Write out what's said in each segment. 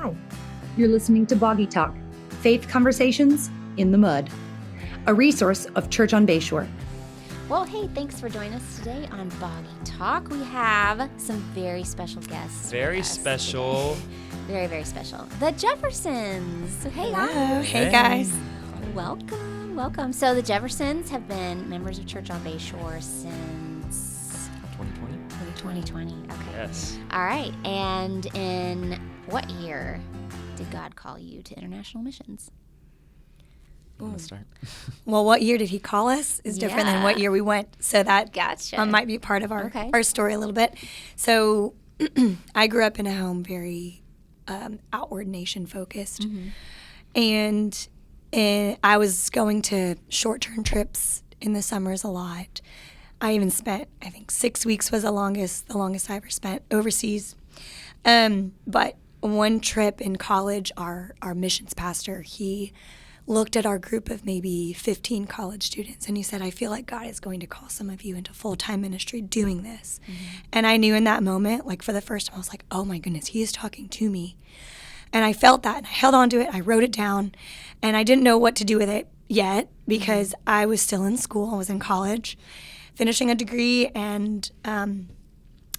Hi, you're listening to Boggy Talk, Faith Conversations in the Mud, a resource of Church on Bayshore. Well, hey, thanks for joining us today on Boggy Talk. We have some very special guests. Very special. Very, very special. The Jeffersons. Hey, Hello. guys. Hey, guys. Welcome, welcome. So the Jeffersons have been members of Church on Bayshore since 2020. Okay. Yes. All right. And in what year did God call you to international missions? Let's start. Well, what year did he call us is different than what year we went. So that Gotcha. might be part of our story a little bit. So I grew up in a home very outward nation focused. Mm-hmm. And I was going to short-term trips in the summers a lot. I even spent, I think 6 weeks was the longest I ever spent overseas. But one trip in college, our missions pastor, he looked at our group of maybe 15 college students and he said, I feel like God is going to call some of you into full-time ministry doing this. Mm-hmm. And I knew in that moment, like for the first time, I was like, oh my goodness, he is talking to me. And I felt that and I held on to it. I wrote it down and I didn't know what to do with it yet because I was still in school. I was in college, finishing a degree, and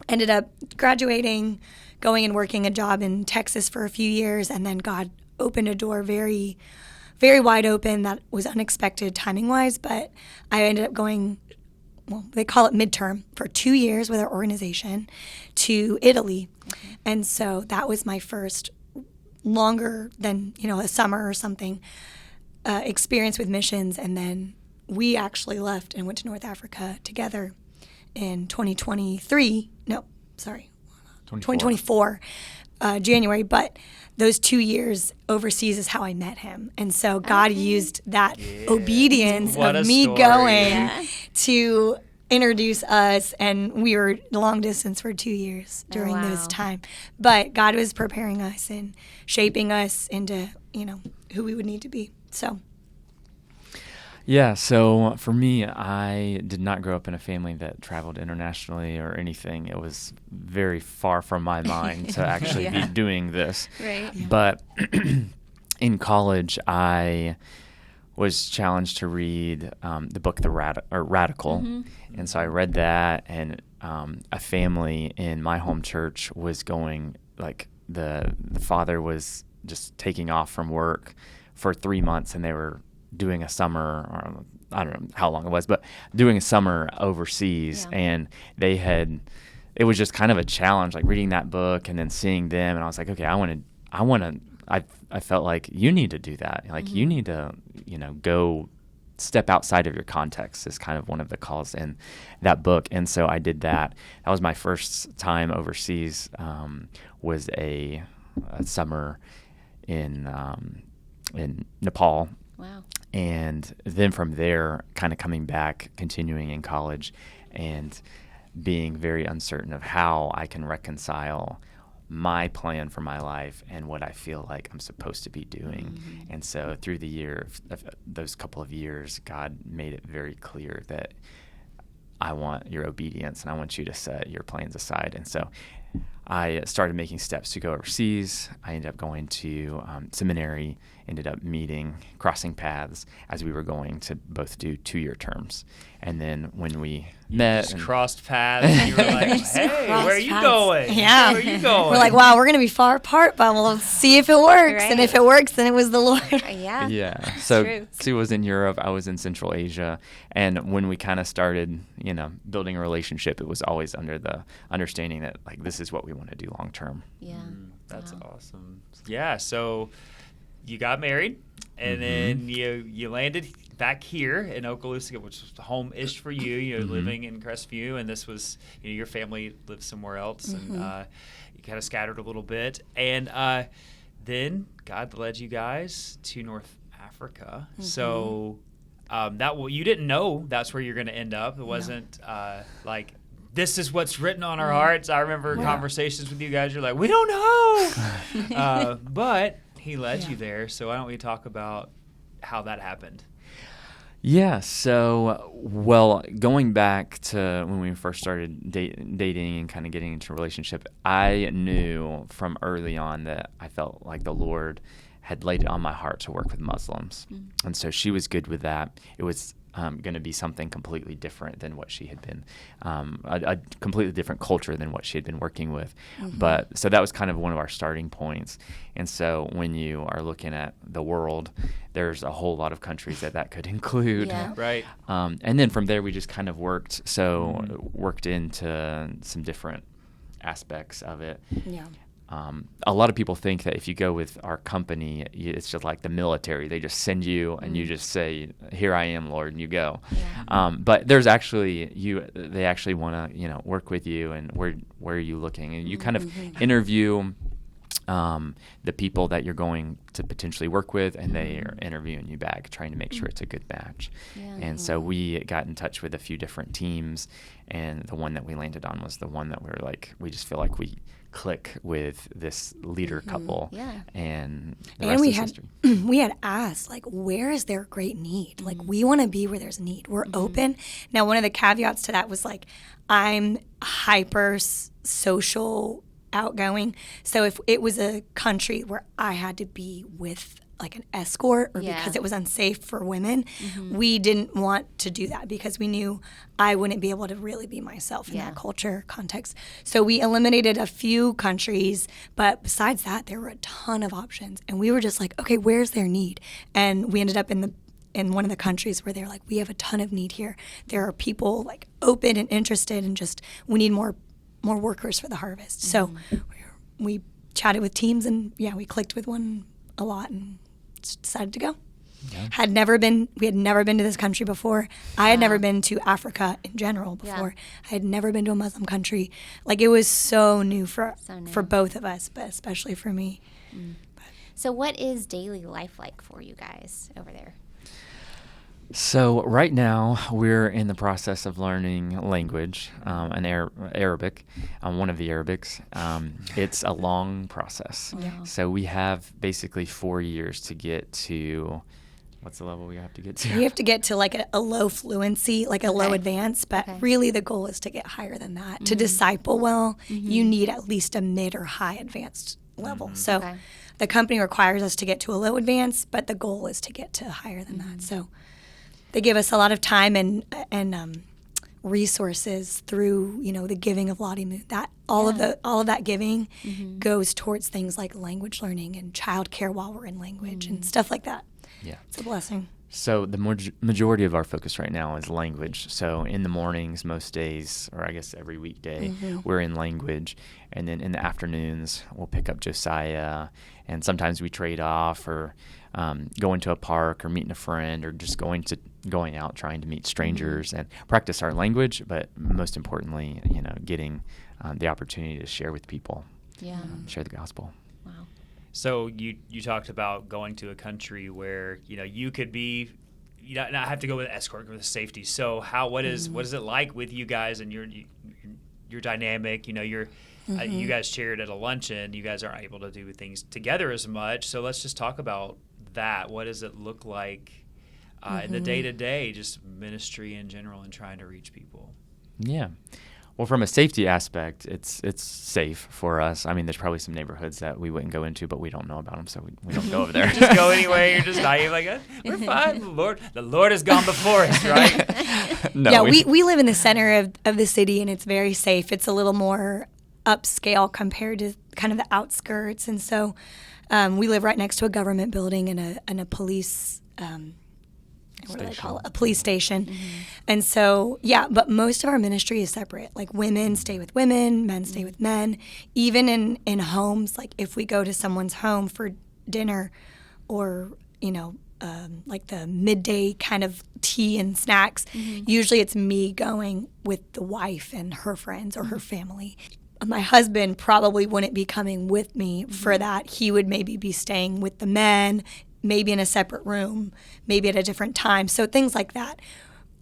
ended up graduating, going and working a job in Texas for a few years. And then God opened a door very, very wide open that was unexpected timing-wise. But I ended up going, well, they call it midterm, for 2 years with our organization to Italy. Okay. And so that was my first longer than, a summer or something experience with missions. And then we actually left and went to North Africa together in 2024, January. But those 2 years overseas is how I met him. And so God used that obedience of me going to introduce us, and we were long distance for 2 years during those time. But God was preparing us and shaping us into, who we would need to be. So. Yeah, so for me, I did not grow up in a family that traveled internationally or anything. It was very far from my mind to actually be doing this. Right. Yeah. But in college, I was challenged to read the book Radical. Mm-hmm. And so I read that, and a family in my home church was going, like the father was just taking off from work for 3 months, and they were doing a summer, or I don't know how long it was, but doing a summer overseas. Yeah. And it was just kind of a challenge, like reading that book and then seeing them. And I was like, okay, I felt like you need to do that. Like you need to, go step outside of your context is kind of one of the calls in that book. And so I did that. That was my first time overseas, was a summer in Nepal. Wow. And then from there, kind of coming back, continuing in college, and being very uncertain of how I can reconcile my plan for my life and what I feel like I'm supposed to be doing. Mm-hmm. And so through the year, those couple of years, God made it very clear that I want your obedience and I want you to set your plans aside. And so I started making steps to go overseas. I ended up going to seminary, ended up crossing paths as we were going to both do 2-year terms. And then when we met, just crossed paths, and you were like, hey, where are you going? Yeah. Where are you going? We're like, wow, we're going to be far apart, but we'll see if it works. Right. And if it works, then it was the Lord. Yeah. Yeah. So Sue was in Europe. I was in Central Asia. And when we kind of started, building a relationship, it was always under the understanding that, like, this is what we want to do long term. Yeah. That's awesome. Yeah. So you got married, and then you landed back here in Okaloosa, which was home-ish for you. You're living in Crestview, and this was, your family lived somewhere else, and you kind of scattered a little bit. And then God led you guys to North Africa. So you didn't know that's where you're going to end up. It wasn't like, this is what's written on our hearts. I remember conversations with you guys. You're like, we don't know. But he led you there. So why don't we talk about how that happened? Yeah. So, well, going back to when we first started dating and kind of getting into a relationship, I knew from early on that I felt like the Lord had laid it on my heart to work with Muslims. And so she was good with that. It was going to be something completely different than what she had been, a completely different culture than what she had been working with. But so that was kind of one of our starting points. And so when you are looking at the world, there's a whole lot of countries that could include. Yeah. Right. And then from there, we just kind of worked into some different aspects of it. Yeah. A lot of people think that if you go with our company, it's just like the military. They just send you and you just say, "Here I am, Lord," and you go. Yeah. But there's actually they actually want to work with you, and where are you looking? And you kind of interview the people that you're going to potentially work with, and they are interviewing you back, trying to make sure it's a good match. Yeah. And so we got in touch with a few different teams, and the one that we landed on was the one that we just feel like we click with this leader couple. Yeah. And the And rest we is had history. we had asked, like, where is there great need? Like, we want to be where there's need. We're open. Now, one of the caveats to that was, like, I'm hyper social, outgoing. So if it was a country where I had to be with like an escort or because it was unsafe for women, we didn't want to do that because we knew I wouldn't be able to really be myself in that culture context. So we eliminated a few countries, but besides that, there were a ton of options. And we were just like, okay, where's their need? And we ended up in one of the countries where they're like, we have a ton of need here. There are people like open and interested and just, we need more workers for the harvest. So we chatted with teams and we clicked with one a lot and just decided to go. Yeah. We had never been to this country before. I had never been to Africa in general before. I had never been to a Muslim country. Like, it was so new for both of us, but especially for me. So what is daily life like for you guys over there? So right now we're in the process of learning language, Arabic, one of the Arabics. It's a long process. Yeah. So we have basically 4 years to get to, what's the level we have to get to? We have to get to like a low fluency, like a low advanced, but really the goal is to get higher than that. To disciple well, you need at least a mid or high advanced level. So the company requires us to get to a low advanced, but the goal is to get to higher than that. So they give us a lot of time and resources through, the giving of Lottie. That all of that giving goes towards things like language learning and childcare while we're in language and stuff like that. Yeah, it's a blessing. So the majority of our focus right now is language. So in the mornings, most days, or I guess every weekday, we're in language. And then in the afternoons, we'll pick up Josiah. And sometimes we trade off or go into a park or meeting a friend or just going out trying to meet strangers and practice our language. But most importantly, getting the opportunity to share with people, share the gospel. Wow. So you talked about going to a country where you could be not have to go with an escort, with safety. So what is it like with you guys and your dynamic? You guys shared at a luncheon. You guys aren't able to do things together as much. So let's just talk about that. What does it look like in the day-to-day, just ministry in general and trying to reach people? Yeah. Well, from a safety aspect, it's safe for us. I mean, there's probably some neighborhoods that we wouldn't go into, but we don't know about them, so we don't go over there. Just go anyway. You're just naive like, we're fine. The Lord has gone before us, right? No, yeah, we live in the center of the city, and it's very safe. It's a little more upscale compared to kind of the outskirts, and so we live right next to a government building and a police what do they call it? A police station. And so, but most of our ministry is separate. Like, women stay with women, men stay with men. Even in homes, like if we go to someone's home for dinner or, like the midday kind of tea and snacks, usually it's me going with the wife and her friends or her family. My husband probably wouldn't be coming with me for that. He would maybe be staying with the men, maybe in a separate room, maybe at a different time. So things like that.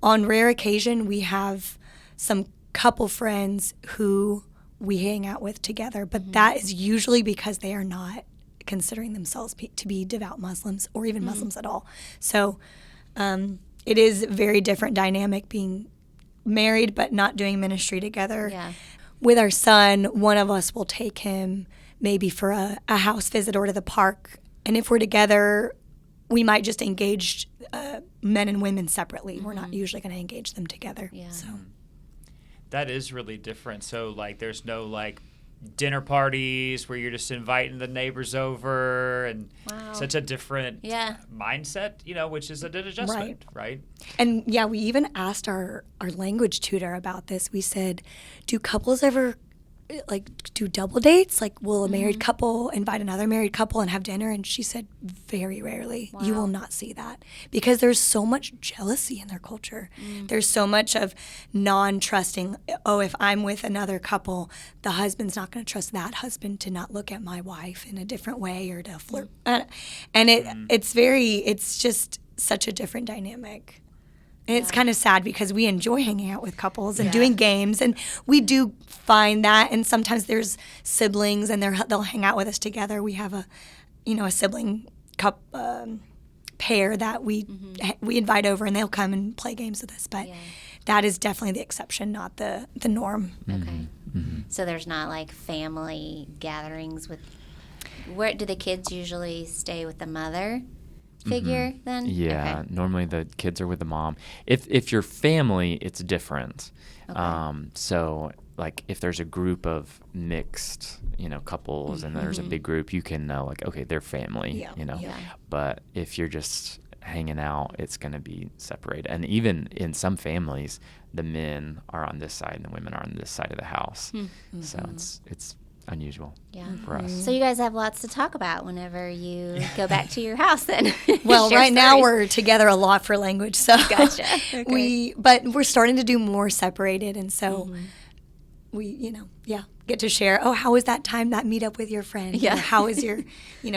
On rare occasion, we have some couple friends who we hang out with together, but that is usually because they are not considering themselves to be devout Muslims or even Muslims at all. So, it is a very different dynamic being married but not doing ministry together. Yeah. With our son, one of us will take him maybe for a house visit or to the park. And if we're together, we might just engage men and women separately. We're not usually going to engage them together. Yeah. So That is really different. So, like, there's no, like, dinner parties where you're just inviting the neighbors over, and Wow. such a different Yeah. mindset, which is an adjustment, right? And yeah, we even asked our language tutor about this. We said, do couples ever do double dates? Like, will a married couple invite another married couple and have dinner? And she said, very rarely. You will not see that because there's so much jealousy in their culture. There's so much of non-trusting. Oh, if I'm with another couple, the husband's not going to trust that husband to not look at my wife in a different way or to flirt. And it's just such a different dynamic. And it's kind of sad because we enjoy hanging out with couples and doing games, and we do find that. And sometimes there's siblings, and they'll hang out with us together. We have a sibling pair that we invite over, and they'll come and play games with us. But that is definitely the exception, not the norm. Okay. So there's not like family gatherings with. Where do the kids usually stay with the mother figure then? Yeah, Okay. normally the kids are with the mom. If you're family, it's different. Okay. So like if there's a group of mixed, couples and there's a big group, you can know like, okay, they're family, Yeah. But if you're just hanging out, it's going to be separated. And even in some families, the men are on this side and the women are on this side of the house. So it's unusual for us. So you guys have lots to talk about whenever you go back to your house then. Well, Share right now stories. we're together a lot for language, so Gotcha. Okay. but we're starting to do more separated, and so we, get to share. Oh, how was that time, that meetup with your friend? Yeah. How is your,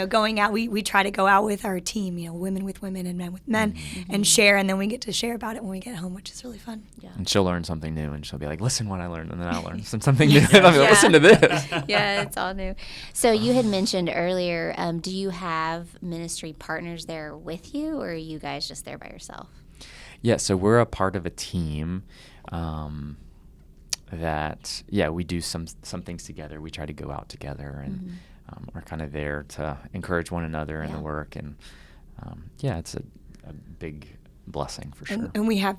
going out? We try to go out with our team, women with women and men with men, and share, and then we get to share about it when we get home, which is really fun. Yeah. And she'll learn something new, and she'll be like, listen what I learned, and then I'll learn something new. And I'll be like, listen to this. Yeah, it's all new. So you had mentioned earlier, do you have ministry partners there with you, or are you guys just there by yourself? Yeah, so we're a part of a team that, we do some things together. We try to go out together, and we're kind of there to encourage one another in the work. And, it's a big blessing for sure. And we have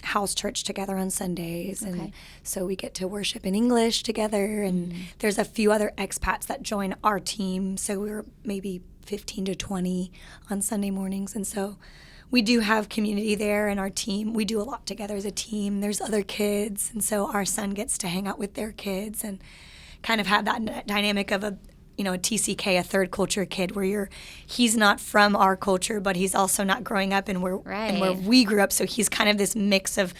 house church together on Sundays, and Okay. so we get to worship in English together, and there's a few other expats that join our team, so we're maybe 15 to 20 on Sunday mornings, and so we do have community there, and our team, we do a lot together as a team. There's other kids, and so our son gets to hang out with their kids and kind of have that dynamic of a TCK, a third culture kid, where he's not from our culture, but he's also not growing up in where we grew up. So he's kind of this mix of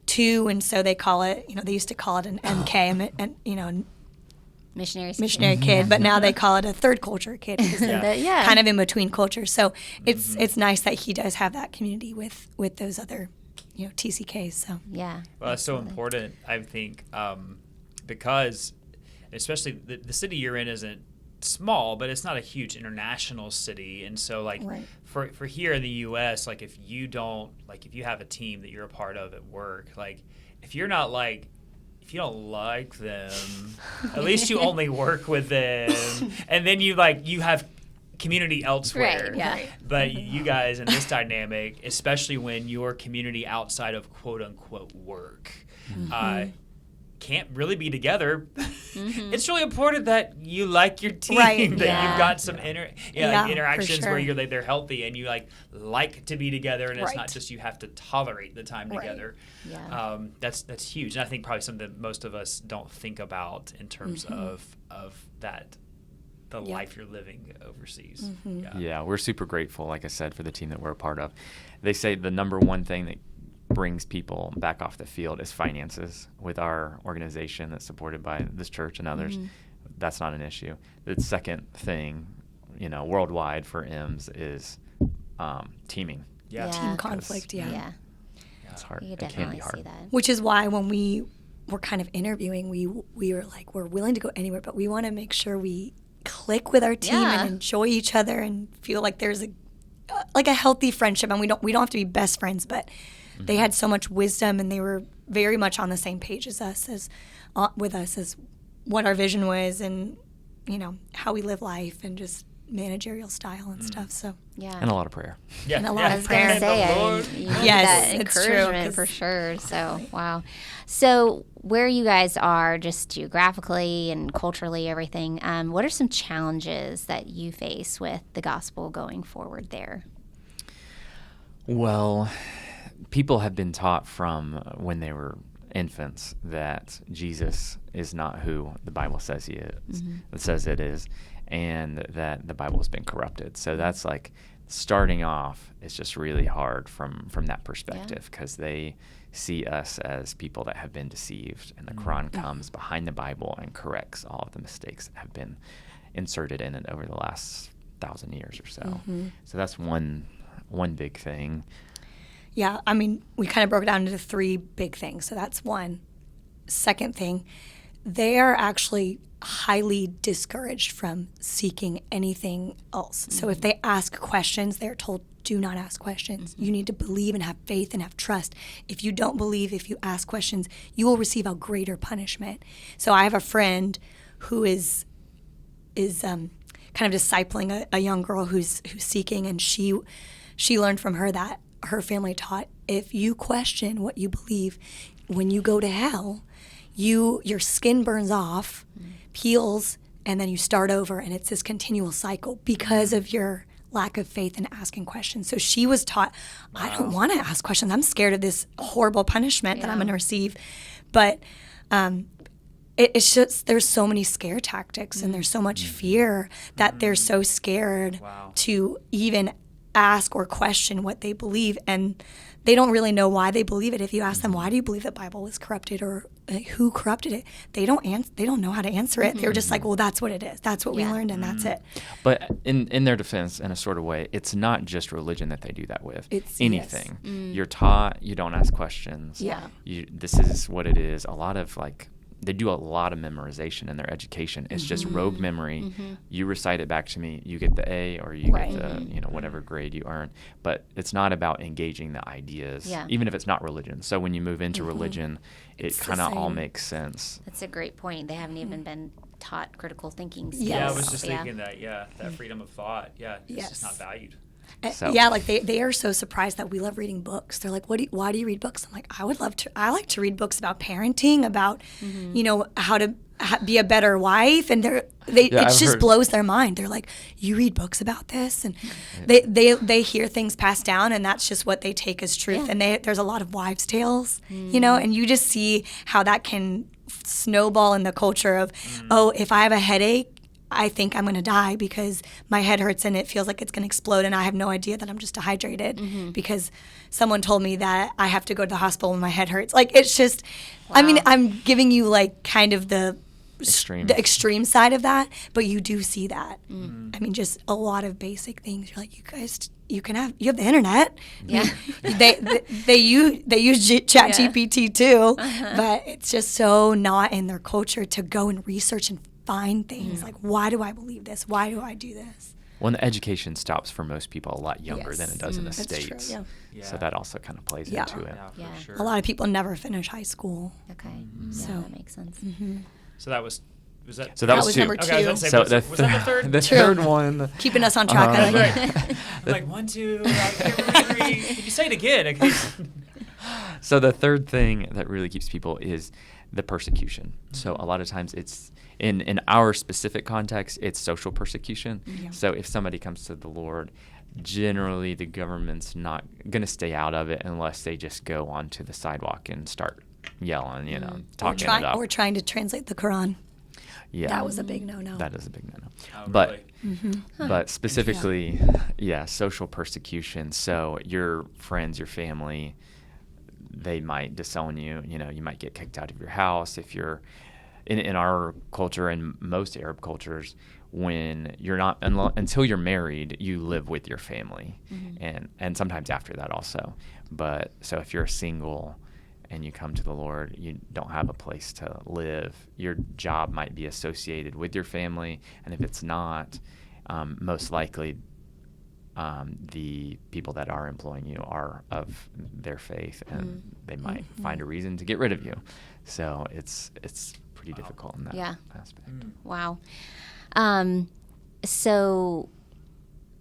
two, and so they call it, they used to call it an MK, and missionary kid, but now they call it a third culture kid because they're kind of in between cultures. So it's nice that he does have that community with those other, TCKs. So Yeah. Well, that's so important, I think, because especially the city you're in isn't small, but it's not a huge international city, and so for here in the U.S., like if you have a team that you're a part of at work, like if you don't like them, at least you only work with them, and then you have community elsewhere. Right, yeah. But you guys in this dynamic, especially when your community outside of quote unquote work can't really be together, it's really important that you like your team, that you've got some interactions where they're healthy and you like to be together, and it's not just you have to tolerate the time together. Yeah. That's huge, and I think probably something that most of us don't think about in terms of that, the life you're living overseas. Yeah, we're super grateful, like I said, for the team that we're a part of. They say the number one thing that brings people back off the field is finances. With our organization that's supported by this church and others, that's not an issue. The second thing, worldwide for IMS is teaming. Team conflict. Yeah. It's hard. You It can definitely be hard. see that. Which is why when we were kind of interviewing, we were like, we're willing to go anywhere, but we want to make sure we click with our team and enjoy each other and feel like there's like a healthy friendship, and we don't have to be best friends, but they had so much wisdom, and they were very much on the same page as us, as what our vision was, and how we live life, and just managerial style and stuff. So yeah, and a lot of prayer. Yeah, and a lot I of was prayer. going to say, you need Yes, that it's true, encouragement for sure. So, wow. So, where you guys are, just geographically and culturally, everything, what are some challenges that you face with the gospel going forward there? Well, people have been taught from when they were infants that Jesus is not who the Bible says he is. It says it is. And that the Bible has been corrupted. So that's like starting off is just really hard from that perspective, because they see us as people that have been deceived, and the Quran comes behind the Bible and corrects all of the mistakes that have been inserted in it over the last 1,000 years or so. So that's one big thing. Yeah, I mean, we kind of broke it down into 3 big things. So that's one. Second thing, they are actually highly discouraged from seeking anything else. So if they ask questions, they're told, do not ask questions. You need to believe and have faith and have trust. If you don't believe, if you ask questions, you will receive a greater punishment. So I have a friend who is kind of discipling a young girl who's seeking, and she learned from her that her family taught, if you question what you believe, when you go to hell, your skin burns off, peels, and then you start over, and it's this continual cycle because of your lack of faith in asking questions. So she was taught, I don't want to ask questions. I'm scared of this horrible punishment that I'm going to receive. But it's just, there's so many scare tactics, and there's so much fear that they're so scared to even ask or question what they believe, and they don't really know why they believe it. If you ask them, why do you believe the Bible was corrupted, or who corrupted it, they don't know how to answer it. They're just like, well, that's what it is. That's what we learned, and that's it. But in their defense, in a sort of way, it's not just religion that they do that with. It's anything. You're taught, you don't ask questions. Yeah. This is what it is. A lot of they do a lot of memorization in their education. It's just rogue memory. You recite it back to me, you get the A, or you get the whatever grade you earn. But it's not about engaging the ideas, even if it's not religion. So when you move into religion, it kind of all makes sense. That's a great point. They haven't even been taught critical thinking skills. Yeah, I was just thinking that. That freedom of thought. Yeah, it's just not valued. So. Yeah, like they are so surprised that we love reading books. They're like, why do you read books? I'm like, I like to read books about parenting, about, how to be a better wife. And it just blows their mind. They're like, you read books about this? And they hear things passed down, and that's just what they take as truth. And there's a lot of wives' tales, and you just see how that can snowball in the culture of, if I have a headache, I think I'm going to die because my head hurts and it feels like it's going to explode, and I have no idea that I'm just dehydrated because someone told me that I have to go to the hospital when my head hurts. Like, it's just, I mean, I'm giving you like kind of the extreme side of that, but you do see that. I mean, just a lot of basic things. You're like, you guys, you have the internet. Yeah. they use ChatGPT too, but it's just so not in their culture to go and research and find things like, why do I believe this? Why do I do this? Well, the education stops for most people a lot younger than it does in the States. True, So that also kind of plays into it. Yeah, for sure. A lot of people never finish high school. Okay. So that makes sense. So that was that? So that was two. number 2. Okay, I was So gonna say, was that the third? The third one. Keeping us on track. I like it. I'm like 1, 2, 3. Can you say it again? So the third thing that really keeps people is the persecution. So a lot of times it's in our specific context, it's social persecution. So if somebody comes to the Lord, generally the government's not going to stay out of it unless they just go onto the sidewalk and start yelling, talking it up. Or trying to translate the Quran. Yeah, That was a big no-no. That is a big no-no. Oh, But really? but specifically, social persecution. So your friends, your family, they might disown you. You might get kicked out of your house if you're in our culture and most Arab cultures. When you're not until you're married, you live with your family, and sometimes after that also. But so if you're single and you come to the Lord, you don't have a place to live. Your job might be associated with your family, and if it's not, most likely the people that are employing you are of their faith, and they might find a reason to get rid of you. So it's pretty difficult in that aspect. Wow. So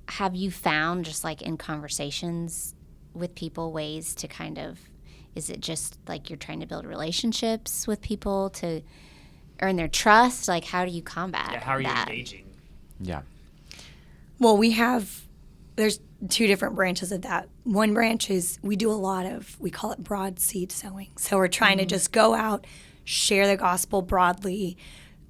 have you found, just like in conversations with people, ways to kind of, is it just like you're trying to build relationships with people to earn their trust? Like, how do you combat how are you that? engaging? Yeah. Well, there's two different branches of that. One branch is we do a lot of, we call it broad seed sowing. So we're trying to just go out, share the gospel broadly.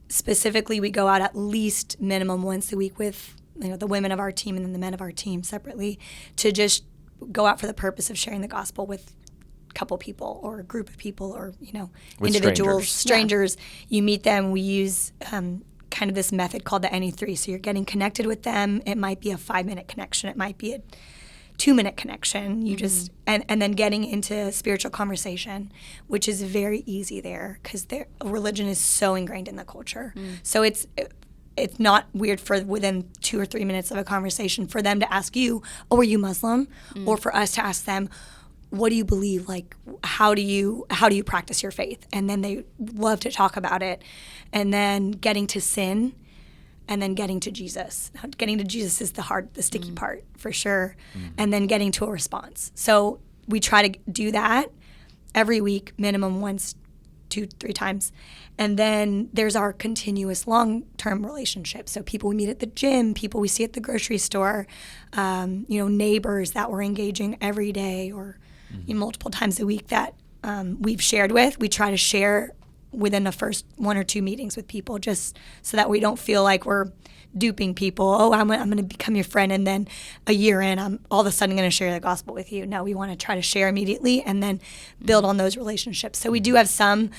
Specifically, we go out at least minimum once a week with the women of our team and then the men of our team separately, to just go out for the purpose of sharing the gospel with a couple people or a group of people, or with individuals, strangers. You meet them. We use kind of this method called the NE3. So you're getting connected with them. It might be a 5-minute connection. It might be a 2-minute connection. You just and then getting into spiritual conversation, which is very easy there because religion is so ingrained in the culture. So it's not weird for within 2 or 3 minutes of a conversation for them to ask you, "Oh, are you Muslim?" Or for us to ask them, "What do you believe? Like, how do you practice your faith?" And then they love to talk about it. And then getting to sin, and then getting to Jesus. Getting to Jesus is the sticky part for sure. And then getting to a response. So we try to do that every week, minimum once, 2-3 times. And then there's our continuous long-term relationships. So people we meet at the gym, people we see at the grocery store, neighbors that we're engaging every day or multiple times a week that we've shared with. We try to share within the first 1 or 2 meetings with people, just so that we don't feel like we're duping people. Oh, I'm going to become your friend, and then a year in, I'm all of a sudden going to share the gospel with you. No, we want to try to share immediately and then build on those relationships. So we do have some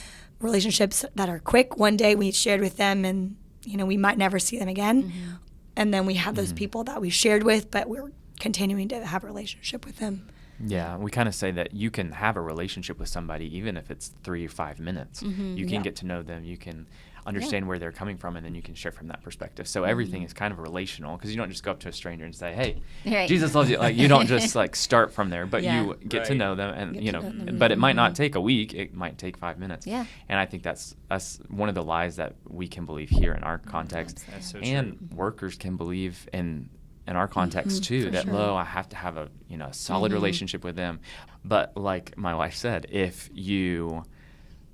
relationships that are quick. One day we shared with them, and we might never see them again. And then we have those people that we shared with, but we're continuing to have a relationship with them. Yeah, we kind of say that you can have a relationship with somebody even if it's 3 or 5 minutes. You can get to know them, you can understand where they're coming from, and then you can share from that perspective. So everything is kind of relational, because you don't just go up to a stranger and say, "Hey, Jesus loves you." Like, you don't just like start from there, but you get to know them, and but it might not take a week; it might take 5 minutes. Yeah. And I think that's one of the lies that we can believe here in our context, That's so and true. workers can believe in our context too, that I have to have a solid relationship with them. But like my wife said, if you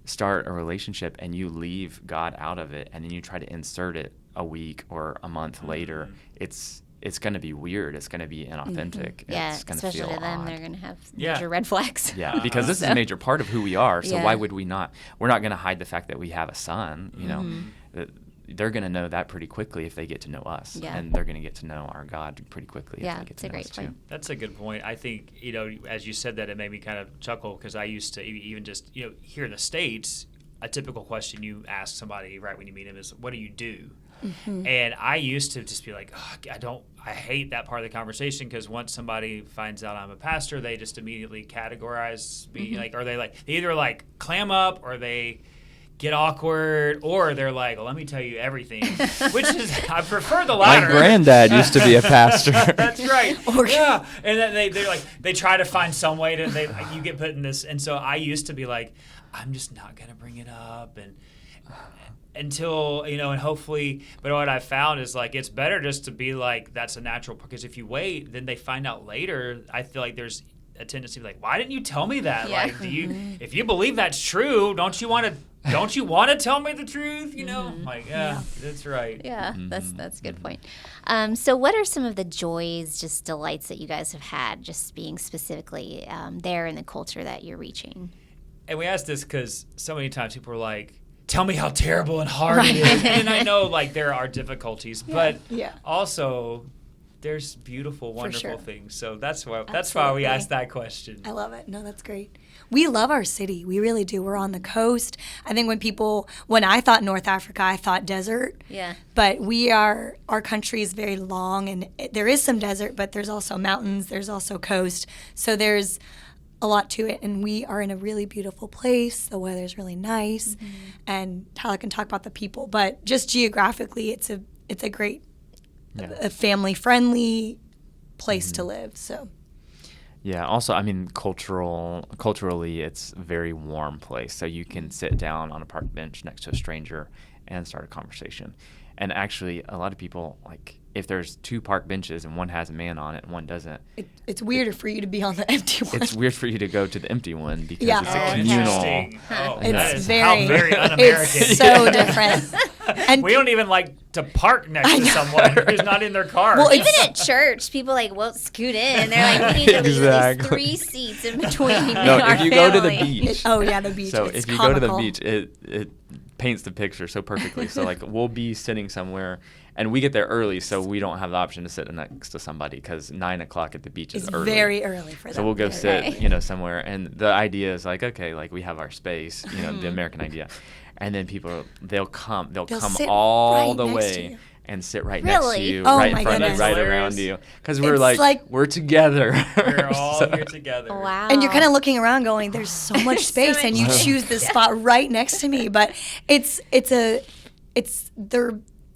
start a relationship and you leave God out of it, and then you try to insert it a week or a month later, it's going to be weird. It's going to be inauthentic. Yeah, it's going to especially feel to them, odd. they're going to have Yeah. major red flags. Yeah, because this is a major part of who we are. So Yeah. why would we not? We're not going to hide the fact that we have a son. They're going to know that pretty quickly if they get to know us, Yeah. and they're going to get to know our God pretty quickly Yeah, if they get it's to a know great us point. too. That's a good point. I think, as you said that, it made me kind of chuckle, because I used to even just, here in the States, a typical question you ask somebody right when you meet them is, "What do you do?" And I used to just be like, I hate that part of the conversation, because once somebody finds out I'm a pastor, they just immediately categorize me, they either clam up, or they get awkward, or they're like, "Well, let me tell you everything," which is, I prefer the My latter. granddad used to be a pastor. That's right. Yeah, and then they try to find some way to you get put in this, and so I used to be like, I'm just not gonna bring it up, and until and hopefully, but what I found is it's better just to be like, that's a natural, because if you wait, then they find out later. I feel like there's a tendency to be like, "Why didn't you tell me that?" Yeah. Like, if you believe that's true, don't you want to tell me the truth? That's right. Yeah, that's a good point. So what are some of the joys, just delights that you guys have had, just being specifically there in the culture that you're reaching? And we asked this because so many times people were like, "Tell me how terrible and hard it is." And I know there are difficulties, but also there's beautiful, wonderful things. So that's why we Absolutely. asked that question. I love it. No, that's great. We love our city. We really do. We're on the coast. I think when I thought North Africa, I thought desert. Yeah. But our country is very long, and there is some desert, but there's also mountains. There's also coast. So there's a lot to it, and we are in a really beautiful place. The weather's really nice, and Tyler can talk about the people, but just geographically, it's a great, a family-friendly place to live. So Yeah. Also, I mean, culturally, it's a very warm place. So you can sit down on a park bench next to a stranger and start a conversation. And actually, a lot of people, like, if there's 2 park benches and one has a man on it and one doesn't, it's weirder for you to be on the empty one. it's weird for you to go to the empty one because Yeah. it's Oh, a communal. interesting. Oh, It's that is very- how very un-American. It's so different. And We don't even like to park next to someone who's not in their car. Well, Even at church, people like won't scoot in. They're like, we need to leave at least Exactly. 3 seats in between No, our if you go to the family. beach. the beach. So it's if you comical. go to the beach, it paints the picture so perfectly. So like we'll be sitting somewhere, and we get there early, so we don't have the option to sit next to somebody because 9 o'clock at the beach is It's early. very early for them. So we'll go Right. sit, somewhere, and the idea is like, okay, like we have our space, the American idea, and then people they'll come sit all right the next to way you. and sit right next to Really? you, Oh right my in front of goodness. you, right That's around hilarious. you, because we're It's like- we're together. We're all So- here together. Wow. And you're kind of looking around going, there's so much space, much and you space. choose this spot right next to me. But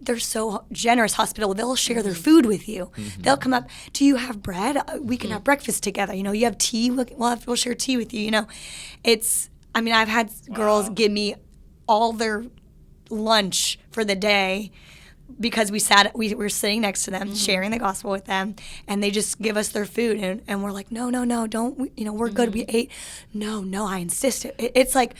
they're so generous, hospitable. They'll share their food with you. They'll come up, do you have bread? We can have breakfast together. You have tea, we'll share tea with you. I've had girls give me all their lunch for the day because we were sitting next to them, sharing the gospel with them, and they just give us their food, and we're like, no, don't, we're good. We ate. No, I insist. It's like,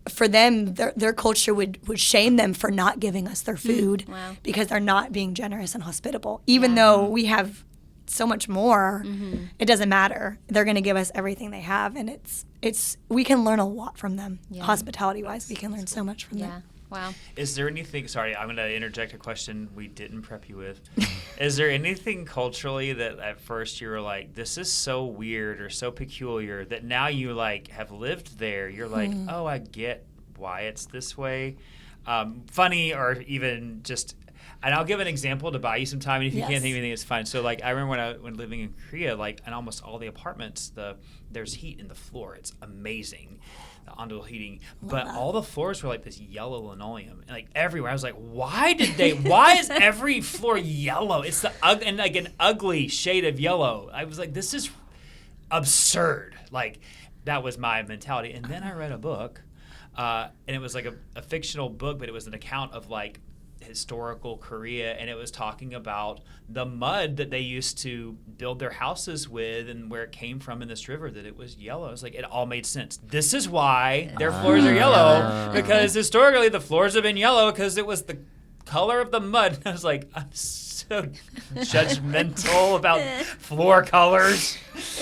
for them, their culture would shame them for not giving us their food Wow. because they're not being generous and hospitable. Even though we have so much more, it doesn't matter. They're going to give us everything they have, and it's we can learn a lot from them. Yeah. Hospitality-wise, we can learn so much from Yeah. them. Wow. Is there anything, sorry, I'm going to interject a question we didn't prep you with. Is there anything culturally that at first you were like, this is so weird or so peculiar that now you like have lived there? You're like, oh, I get why it's this way. Funny or even just, and I'll give an example to buy you some time. And if you Yes. can't think of anything, it's fine. So like, I remember when living in Korea, like in almost all the apartments, there's heat in the floor. It's amazing. The ondule heating, but all the floors were like this yellow linoleum, and like everywhere. I was like, why is every floor yellow? It's and like an ugly shade of yellow. I was like, this is absurd. Like that was my mentality. And then I read a book, and it was like a fictional book, but it was an account of like historical Korea, and it was talking about the mud that they used to build their houses with and where it came from in this river, that it was yellow. It's like it all made sense. This is why their floors are yellow, because historically the floors have been yellow because it was the color of the mud. I was like, I'm so judgmental about floor colors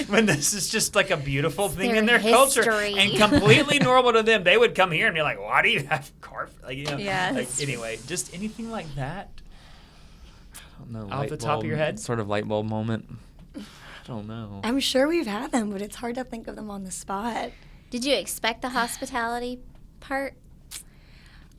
when this is just like a beautiful thing their in their culture history. and completely normal to them. They would come here and be like, why do you have carpet? Like, Yes. like, anyway, just anything like that. I don't know, Off the top of your head? sort of light bulb moment. I don't know. I'm sure we've had them, but it's hard to think of them on the spot. Did you expect the hospitality part?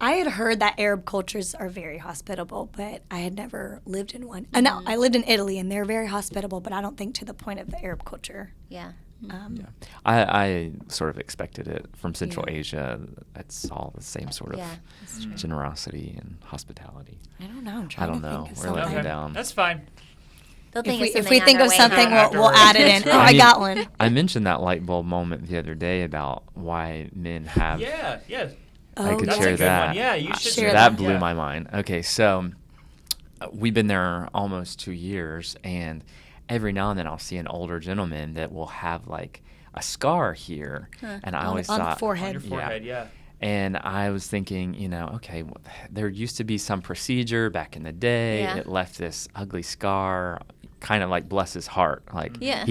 I had heard that Arab cultures are very hospitable, but I had never lived in one. No, I lived in Italy, and they're very hospitable, but I don't think to the point of the Arab culture. Yeah. Yeah. I sort of expected it from Central Asia. It's all the same sort of Yeah, that's true. generosity and hospitality. I don't know. I'm I trying don't to know. think of We're letting something. you down. That's fine. They'll think If of we something think on of their way something, home. we'll add it in. Oh, I mean, got one. I mentioned that light bulb moment the other day about why men have. Yeah. I could yeah. That's share a good that. one. Yeah, you should Share share That blew Yeah. my mind. Okay, so we've been there almost 2 years, and every now and then I'll see an older gentleman that will have like a scar here, and I always on the thought On forehead. your forehead, yeah. And I was thinking, okay, there used to be some procedure back in the day. Yeah. It left this ugly scar, kind of like bless his heart. Like Yeah.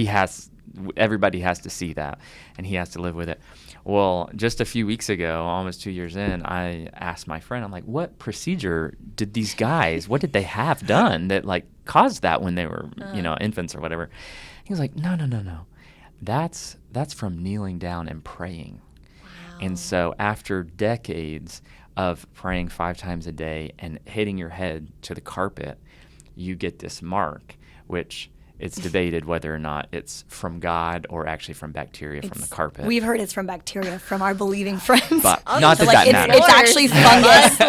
everybody has to see that, and he has to live with it. Well, just a few weeks ago, almost 2 years in, I asked my friend, I'm like, what procedure did these guys, what did they have done that like caused that when they were, infants or whatever? He was like, no. That's from kneeling down and praying. And so after decades of praying 5 times a day and hitting your head to the carpet, you get this mark, which it's debated whether or not it's from God or actually from bacteria from the carpet. We've heard it's from bacteria from our believing friends. But not that like that matters. it's actually fungus.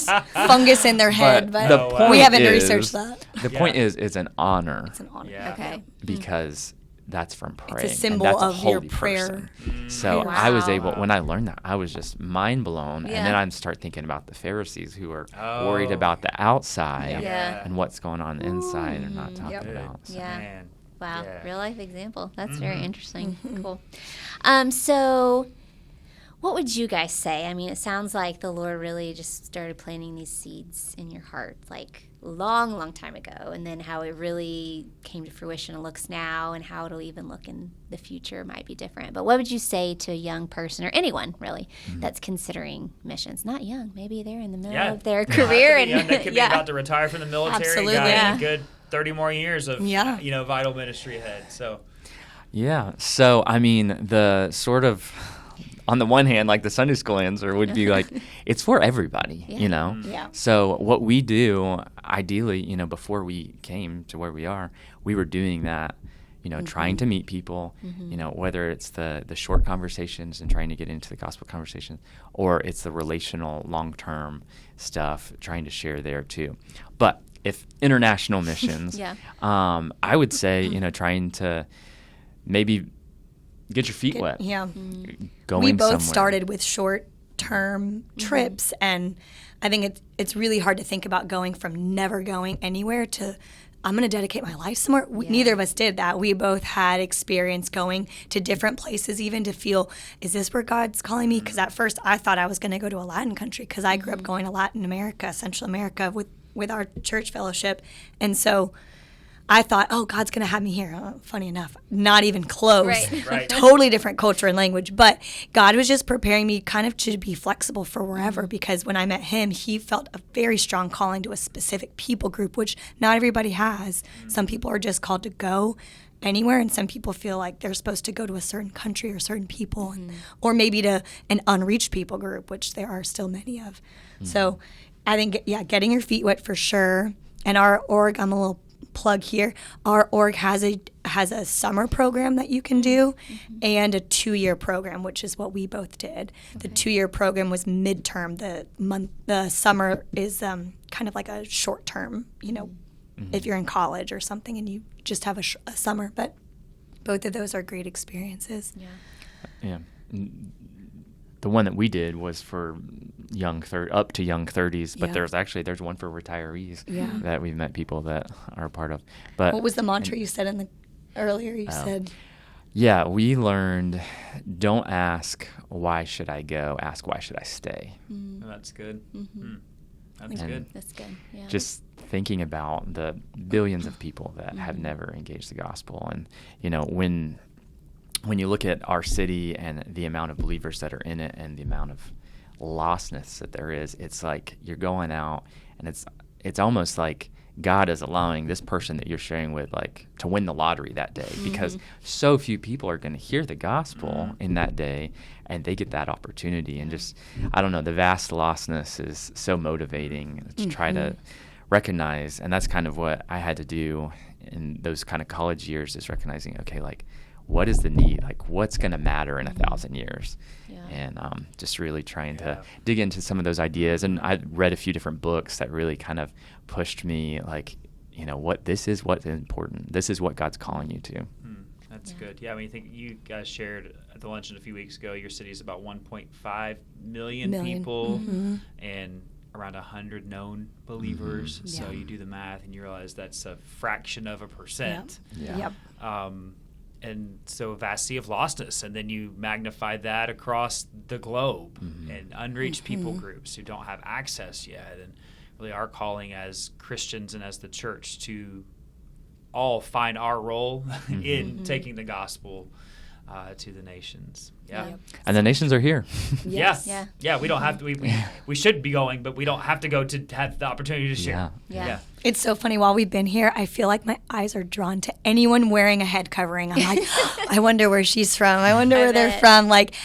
Right? Fungus in their head, but the point we haven't is, researched that. The point is, it's an honor. It's an honor. Yeah. Okay. Because that's from praying. It's a symbol and that's of a holy your prayer. person. So Wow. I was able, when I learned that, I was just mind blown. Yeah. And then I start thinking about the Pharisees who are Oh. worried about the outside Yeah. and what's going on inside they're not talking Yep. about. So. Yeah. Man. Wow, Yeah. real life example. That's Mm-hmm. very interesting. Cool. So, what would you guys say? I mean, it sounds like the Lord really just started planting these seeds in your heart, like long time ago, and then how it really came to fruition and looks now, and how it'll even look in the future might be different. But what would you say to a young person or anyone really that's considering missions? Not young, maybe they're in the middle of their career, and they could be about to retire from the military. Absolutely. Got Yeah. a good 30 more years of vital ministry ahead. So Yeah. So, I mean, the sort of, on the one hand, like the Sunday school answer would be like, it's for everybody, Yeah. you know? Yeah. So what we do, ideally, you know, before we came to where we are, we were doing that, you know, trying to meet people, you know, whether it's the short conversations and trying to get into the gospel conversation, or it's the relational long-term stuff, trying to share there too. But if international missions, I would say, you know, trying to maybe get your feet wet. Yeah. Going We both somewhere. started with short-term trips, and I think it's really hard to think about going from never going anywhere to I'm going to dedicate my life somewhere. Neither of us did that. We both had experience going to different places, even to feel, is this where God's calling me? Because at first I thought I was going to go to a Latin country because I grew up going to Latin America, Central America with our church fellowship. And so I thought, oh, God's going to have me here. Funny enough, not even close. Right. Totally different culture and language. But God was just preparing me kind of to be flexible for wherever, because when I met him, he felt a very strong calling to a specific people group, which not everybody has. Some people are just called to go anywhere, and some people feel like they're supposed to go to a certain country or certain people, or maybe to an unreached people group, which there are still many of. So I think, getting your feet wet for sure. And our org, I'm a little plug here, our org has a summer program that you can do and a 2-year program, which is what we both did. The 2-year program was midterm. The summer is kind of like a short term, you know, if you're in college or something and you just have a summer. But both of those are great experiences. Yeah. The one that we did was for up to young 30s, but there's one for retirees that we've met people that are a part of. But what was the mantra you said earlier? You said, yeah, we learned, don't ask why should I go, ask why should I stay. Oh, that's good. That's good. That's good. Yeah. Just thinking about the billions of people that have never engaged the gospel, and you know, when you look at our city and the amount of believers that are in it and the amount of lostness that there is, it's like you're going out and it's almost like God is allowing this person that you're sharing with like to win the lottery that day, because so few people are going to hear the gospel in that day, and they get that opportunity. And just, I don't know, the vast lostness is so motivating to try to recognize, and that's kind of what I had to do in those kind of college years, is recognizing, okay, like, what is the need? Like, what's going to matter in 1,000 years? And just really trying to dig into some of those ideas. And I read a few different books that really kind of pushed me, like, you know, what's important. This is what God's calling you to. That's good. Yeah, I mean, I think you guys shared at the luncheon a few weeks ago, your city is about 1.5 million people and around 100 known believers. So you do the math and you realize that's a fraction of a percent. And so a vast sea of lostness, and then you magnify that across the globe and unreached people groups who don't have access yet, and really our calling as Christians and as the church to all find our role in taking the gospel to the nations. And the nations are here. Yeah. We don't have to. We should be going, but we don't have to go to have the opportunity to share. Yeah. It's so funny. While we've been here, I feel like my eyes are drawn to anyone wearing a head covering. I'm like, I wonder where she's from. I wonder where they're from. Like,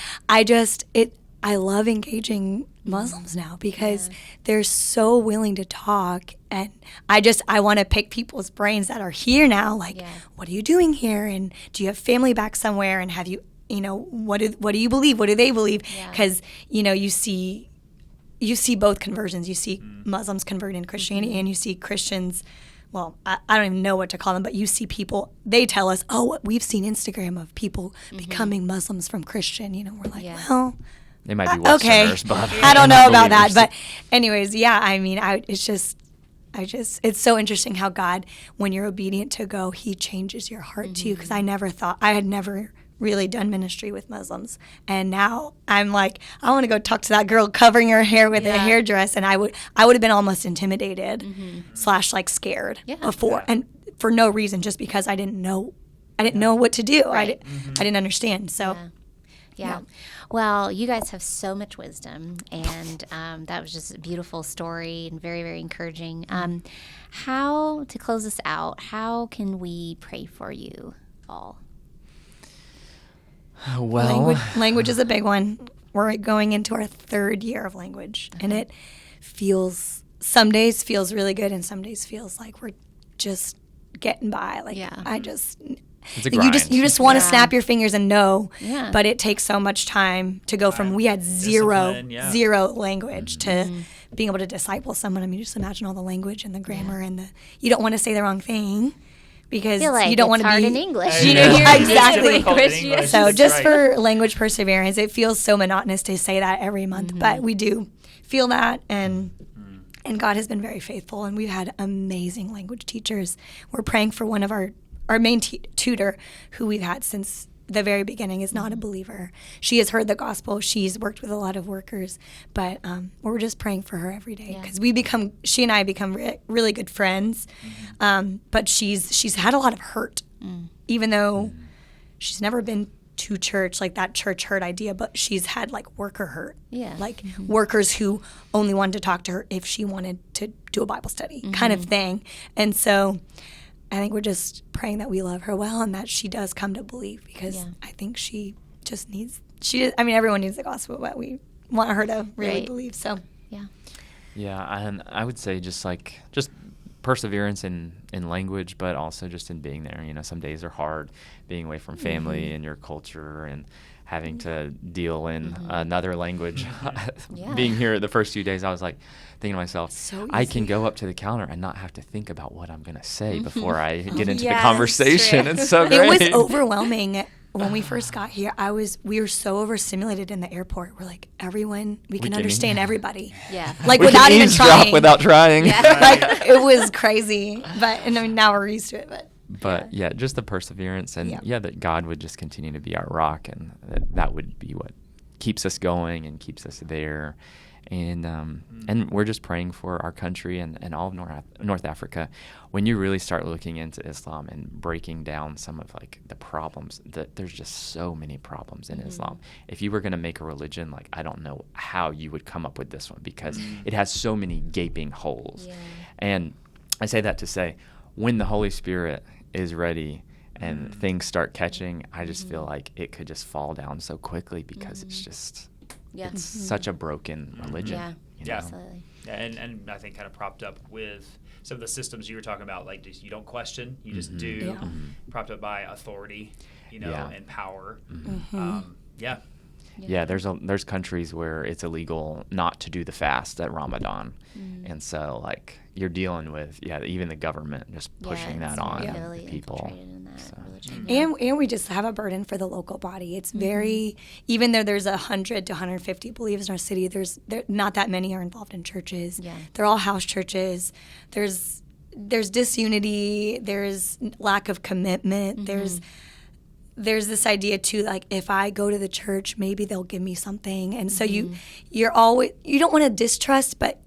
I love engaging Muslims now because they're so willing to talk, and I want to pick people's brains that are here now. Like, what are you doing here? And do you have family back somewhere? And have you, what do you believe? What do they believe? Because, you see both conversions. You see Muslims convert in Christianity, and you see Christians. Well, I don't even know what to call them, but you see people, they tell us, we've seen Instagram of people becoming Muslims from Christian. We're like, well, they might be Westerners, but I don't know about that. But anyways, I mean, it's so interesting how God, when you're obedient to go, he changes your heart too. Because I had never really done ministry with Muslims. And now I'm like, I want to go talk to that girl covering her hair with a hairdress. And I would have been almost intimidated / like scared before. And for no reason, just because I didn't know what to do. Right. I didn't understand. So yeah. Well, you guys have so much wisdom, and that was just a beautiful story and very, very encouraging. To close this out, how can we pray for you all? Well, language is a big one. We're going into our 3rd year of language, and it some days feels really good, and some days feels like we're just getting by. Like it's a grind. You just want to snap your fingers and know, but it takes so much time to go from we had zero language to being able to disciple someone. I mean, just imagine all the language and the grammar and you don't want to say the wrong thing because you don't want to be in English. Exactly. So just for language perseverance, it feels so monotonous to say that every month, but we do feel that, and God has been very faithful, and we've had amazing language teachers. We're praying for one of our main tutor, who we've had since the very beginning, is not a believer. She has heard the gospel. She's worked with a lot of workers, but we're just praying for her every day because she and I become really good friends. But she's had a lot of hurt, even though she's never been to church, like that church hurt idea, but she's had like worker hurt. Workers who only wanted to talk to her if she wanted to do a Bible study kind of thing. And so I think we're just praying that we love her well and that she does come to believe, because I think she just needs, everyone needs the gospel, but we want her to really believe. So, and I would say just perseverance in language, but also just in being there. Some days are hard, being away from family and your culture and having to deal in another language. Being here the first few days, I was like thinking to myself, I can go up to the counter and not have to think about what I'm going to say before I get into the conversation. It's so great. It was overwhelming. When we first got here, we were so overstimulated in the airport. We're like, we can understand everybody. Like we without can even trying. Without trying. Like it was crazy. But now we're used to it. But just the perseverance and that God would just continue to be our rock, and that would be what keeps us going and keeps us there. And we're just praying for our country and all of North Africa. When you really start looking into Islam and breaking down some of like the problems, there's just so many problems in Islam. If you were going to make a religion, like I don't know how you would come up with this one, because it has so many gaping holes. And I say that to say, when the Holy Spirit is ready and things start catching, I just feel like it could just fall down so quickly, because it's just it's such a broken religion. Absolutely. And I think kind of propped up with some of the systems you were talking about, like you don't question, you just do, propped up by authority, and power. There's countries where it's illegal not to do the fast at Ramadan, and so like you're dealing with even the government just pushing that on the people. And we just have a burden for the local body. It's very, even though there's 100 to 150 believers in our city, not that many are involved in churches. They're all house churches. There's disunity. There's lack of commitment. There's this idea too, like if I go to the church, maybe they'll give me something. And so you don't want to distrust, but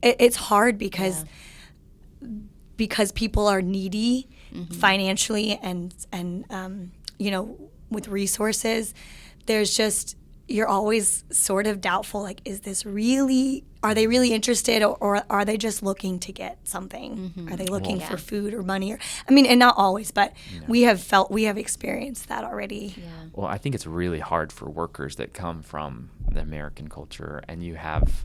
it's hard because people are needy financially and with resources. There's just you're always sort of doubtful, like, is this really, are they really interested, or are they just looking to get something? Are they looking for food or money? Or, I mean, and not always, but we have experienced that already. Yeah. Well, I think it's really hard for workers that come from the American culture, and you have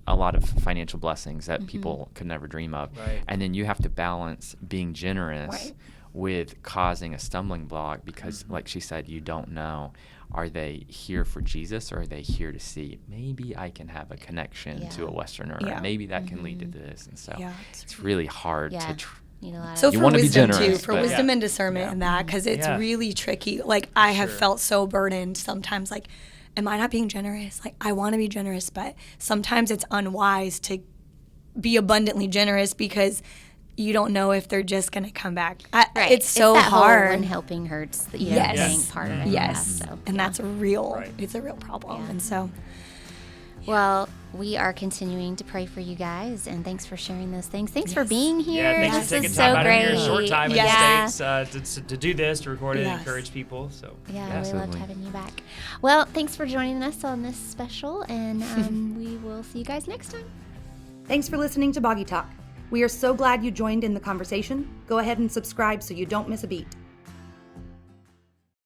a lot of financial blessings that people could never dream of. Right. And then you have to balance being generous with causing a stumbling block because, like she said, you don't know. Are they here for Jesus, or are they here to see, maybe I can have a connection to a Westerner, and maybe that can lead to this? And so it's really hard to Need a lot So of You for wanna be wisdom generous, too, for but- wisdom and discernment in that, because it's really tricky. Like, I have felt so burdened sometimes, like, am I not being generous? Like, I want to be generous, but sometimes it's unwise to be abundantly generous because you don't know if they're just going to come back. It's so that hard. whole when helping hurts, thing part of it. Yes. So, And that's real. Right. It's a real problem. And so, well, we are continuing to pray for you guys, and thanks for sharing those things. Thanks for being here. Yeah, thanks This for taking is time so out great. of your short time in Yeah. the States to do this, to record it, and Yes. encourage people. So Yeah, we loved Absolutely. having you back. Well, thanks for joining us on this special, and we will see you guys next time. Thanks for listening to Boggy Talk. We are so glad you joined in the conversation. Go ahead and subscribe so you don't miss a beat.